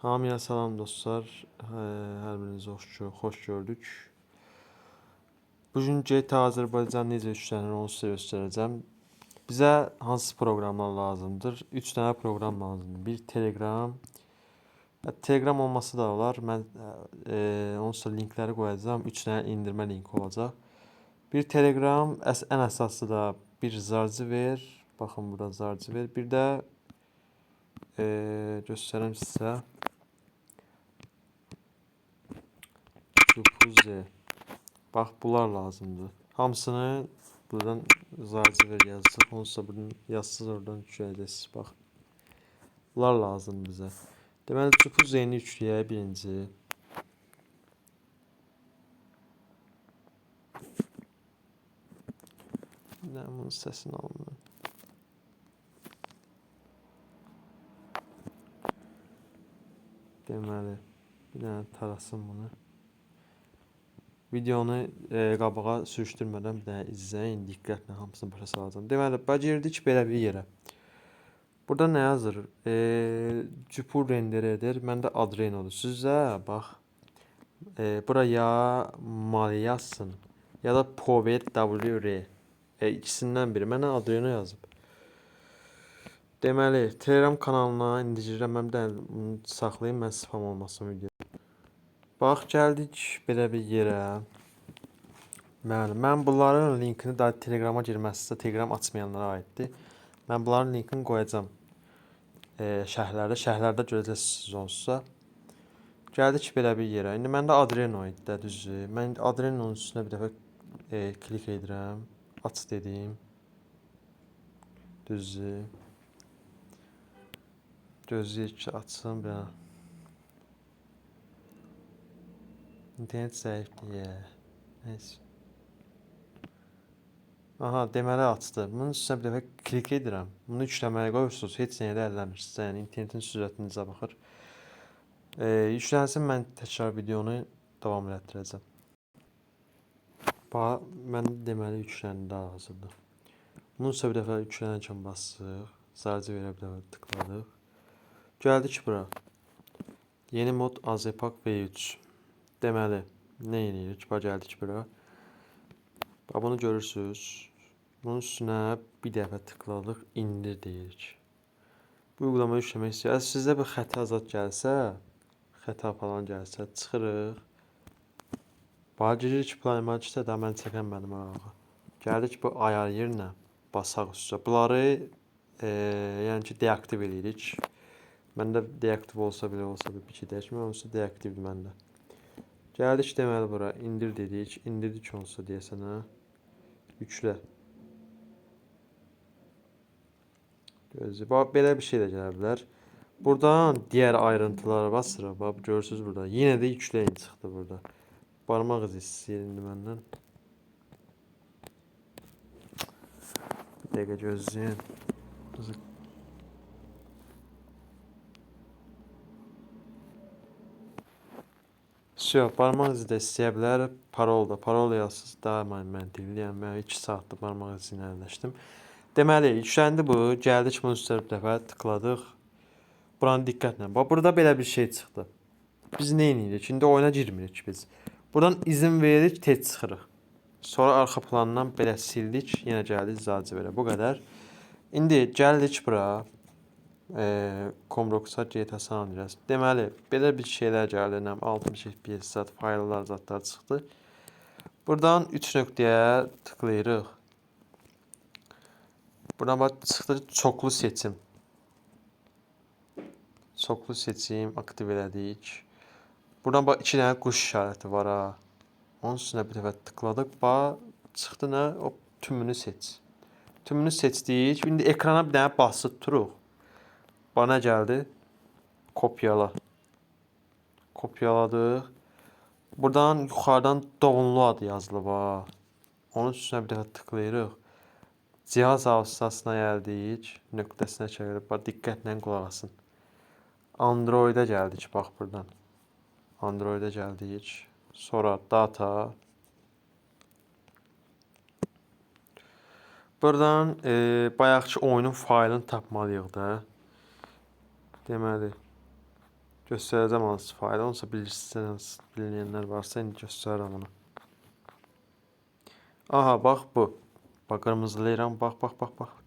Hamıya salam dostlar. Hər birinizi xoş gördük. Bugün GTA Azərbaycan necə işlənir onu sizə göstərəcəm. Bizə hansı proqramlar lazımdır? 3 dənə proqram lazımdır. Bir Telegram. Telegram olması da olar. Mən onun üstə linkləri qoyacağam. 3 dənə indirmə linki olacaq. Bir Telegram, ən əsası da bir Zarziver. Baxın burada Zarziver. Bir də göstərəm sizə. Jupuze. Bax, bunlar lazımdır. Hamısını buradan Zarziver yazsaq, onsa buradan yazsız oradan yükləyəcəksiniz. Bax, bunlar lazımdır bizə. Deməli, Jupuzeni yükləyək birinci. Bunun səsini alın. Deməli, bir dənə tarasın bunu. Videonu qabağa sürüşdürmədən bir dənə izləyin, diqqətlə hamısını başa salacağım. Deməli, girdik belə bir yerə. Burada nə yazır? Cupur render edir. Məndə Adreno'dur. Sizə bax, bura ya Mali yazsın, ya da Povet WR. İkisindən biri. Mənə Adreno yazıb. Deməli, Telegram kanalına indirəcəm. Mən bir dənə bunu saxlayayım, mən spam olmasın video. Bax, gəldik belə bir yerə. Mən bunların linkini daha Telegrama girməsinizsə, Telegram açmayanlara aiddir. Mən bunların linkini qoyacağım şərhlərdə. Şərhlərdə görəcəksiniz onsuzsa. Gəldik belə bir yerə. İndi məndə Adreno idi də, düzdür. Mən Adreno'nun üstünə bir dəfə klik edirəm. Aç dedim. Düzdür. Gözləyək ki, açsın bir an. İnternet zəifdir. Neyse. Aha, deməli açdı. Bunun üstünə bir dəfə klik edirəm. Bunu yükləməyə qoyursunuz, heç nəyə də əlləmirsiniz. Yəni internetin sürətinizə baxır. Yüklənsin, mən təkrar videonu davam etdirəcəm. Bax, mən deməli yükləndi hazırda. Bunun üstə bir dəfə yüklənərkən basırıq. Zarziverə bir dəfə tıkladıq. Gəldik bura. Yeni mod Azepak V3. Deməli, nə edirik? Bax, gəldik bura. Bax, bunu görürsünüz. Bunun üstünə bir dəfə tıkladıq, indir deyirik. Bu uygulamayı yükləmək istəyir. Sizdə bir xəta zad gəlsə, xəta falan gəlsə, çıxırıq. Bax, giririk Play Marketə də mən çəkəm mənim arağı. Gəldik bu ayar yerinə, basaq üstə. Bunları yəni ki, deaktiv edirik. Məndə deaktiv olsa belə bir şey dəyişmir, onsa deaktivdir məndə. Gəldik deməli bura, indir dedik. İndirdik onsa deyəsənə. Yüklə. Gözləyək. Bax, belə bir şey də gələ bilər. Buradan digər ayrıntılara basırıq. Bax, görürsünüz burada. Yenə də yükləyin çıxdı burada. Barmaq izi istəyir indi məndən. Bir dəqiqə gözləyin. Barmaq izi də istəyə bilər. Parol da. Parol yazsız daha məntiqli. Yəni, mən 2 saatdır barmaq izi ilə əlləşdim. Deməli, yükləndi bu. Gəldik bunun üstə bir dəfə tıkladıq. Buranı diqqətlə. Bax, burada belə bir şey çıxdı. Biz nə edirik? İndi oyuna girmirik biz. Buradan izin veririk, tez çıxırıq. Sonra arxa plandan belə sildik. Yenə gəldik Zarziverə. Bu qədər. İndi gəldik bura. Comrox'a GTA San Andreas. Deməli, belə bir şeylər gəldi. 60 FPS zat, fayllar, zatlar çıxdı. Buradan 3 nöqtəyə tıklayırıq. Buradan bax, çıxdı çoxlu seçim. Çoxlu seçim aktiv elədik. Buradan bax, 2 dənə quş işarəti var ha. Onun üstünə bir dəfə tıkladıq. Bax, çıxdı nə? O tümünü seç. Tümünü seçdik. İndi ekrana bir dənə basıb turuq. Bana gəldi. Kopyala. Kopyaladıq. Buradan yuxarıdan download yazılıb ha. Onun üstünə bir dəfə tıklayırıq. Cihaz vasitəsilə gəldik. Nöqtəsinə çevirib. Bax, diqqətlə qulaq asın. Android'ə gəldik. Bax, buradan. Android'ə gəldik. Sonra data. Buradan bayaqki oyunun faylını tapmalıyıq da. Deməli, Göstərəcəm hansı fayda. Onsa bilirsiniz, bilməyənlər varsa indi göstərirəm onu. Aha, bax bu. Bax qırmızılayıram. Bax.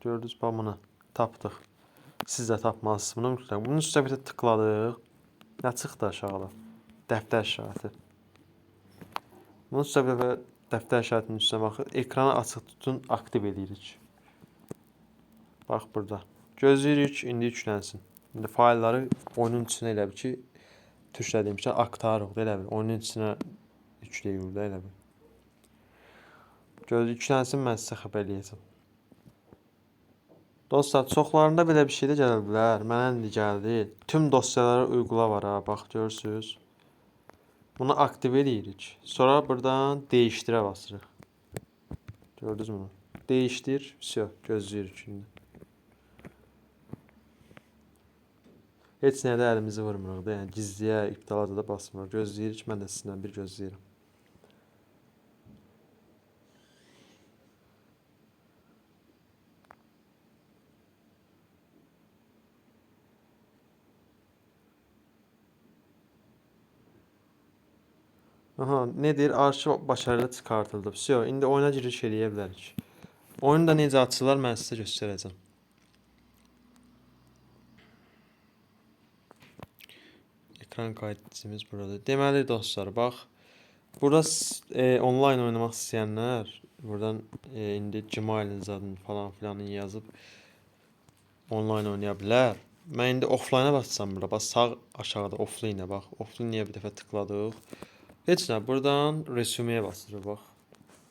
Gördünüz bax bunu. Tapdıq. Siz də tapmalısınız bunu mütləq. Bunun üstə bir də tıkladıq. Nə çıxdı aşağıda? Dəftər işarəti. Bunun üstə bir də dəftər işarətinin üstünə baxın. Ekranı açıq tutun, aktiv edirik. Bax burada. Gözləyirik, indi yüklənsin. İndi faylları oyunun içinə elə bil ki, türkçədiyim ki, aktarıq da elə bil. Oyunun içinə yükləyir də elə bil. Yüklənsin, mən sizə xəbər eləyəcəm. Dostlar, çoxlarında belə bir şey də gələ bilər. Mənə indi gəldi. Tüm dosyalara uygula var ha, bax görürsünüz. Bunu aktiv edirik. Sonra buradan değişdirə basırıq. Gördünüz mü? Değişdir. Все, gözləyirik şimdi. Heç nəyə də əlimizi vurmuruq da, yəni gizliyə, iptala da basmırıq. Gözləyirik, mən də sizinlə bir gözləyirəm. Aha, nedir? Arşiv başarılı çıxartıldı. Все, indi oyuna giriş eləyə bilərik. Oyunu da necə açılır, mən sizə göstərəcəm. Ekran kaydedicimiz burada. Deməli dostlar, bax. Burada onlayn oynamaq istəyənlər buradan indi Gmail'iniz adını falan filanı yazıb onlayn oynaya bilər. Mən indi offline-a basacağam burada. Bax sağ aşağıda offline-ə bax. Offline-yə bir dəfə tıkladıq. Heç nə, buradan resume-yə basırıq bax.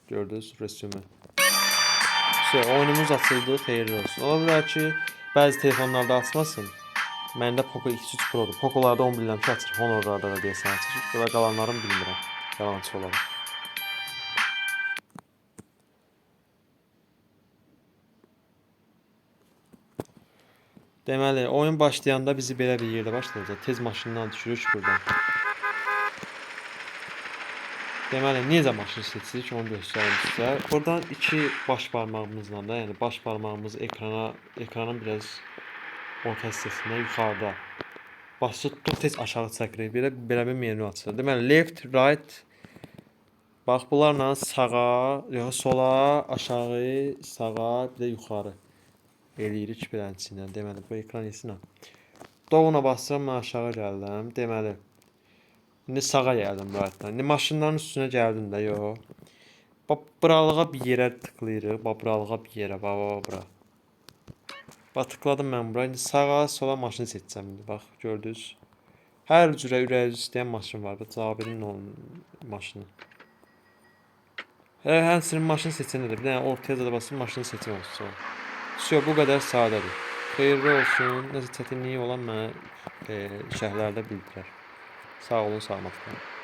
Gördünüz, resume. Oyunumuz açıldı, xeyirli olsun. Ola bilər ki, bəzi telefonlarda açmasın. Məndə Poco X3 Pro-dur. Pocolarda 10 bilirəm ki, açır. Honorlarda da deyəsən açır. Və qalanlarını bilmirəm. Yalançı olaraq. Deməli, oyun başlayanda bizi belə bir yerdə başlayacaq. Tez maşından düşürük buradan. Deməli, necə maşın seçirik onu göstərim sizə. Buradan iki baş barmağımızla da, yəni baş barmağımızı ekranın biraz orta hissəsində yuxarıda basıb tutduq, tez aşağı çəkirik. Belə bir menü açılır. Deməli, left, right. Bax, bunlarla sağa, yox, sola, aşağı, sağa, bir də yuxarı eləyirik beləncə. Deməli, bu ekran yesinə. Dovuna basıram, mən aşağı gəldim. Deməli, indi sağa gəldim right-dan. İndi maşınların üstünə gəldim də, yox. Bax, buralığa bir yerə tıklayırıq. Bax, buralığa bir yerə, bax, bura. Bax, tıkladım mən bura. İndi sağa, sola maşını seçəcəm. İndi bax, gördünüz. Hər cürə ürəyiniz istəyən maşın var. Bu Cabir'in maşını. Həmçinin maşını seçəndə də bir dənə ortaya da basıb maşını seçim olsun. Все, bu qədər sadədir. Xeyirli olsun. Nəsə çətinliyi olan mənə şərhlərdə bildirər. Sağ olun, salamat qalın.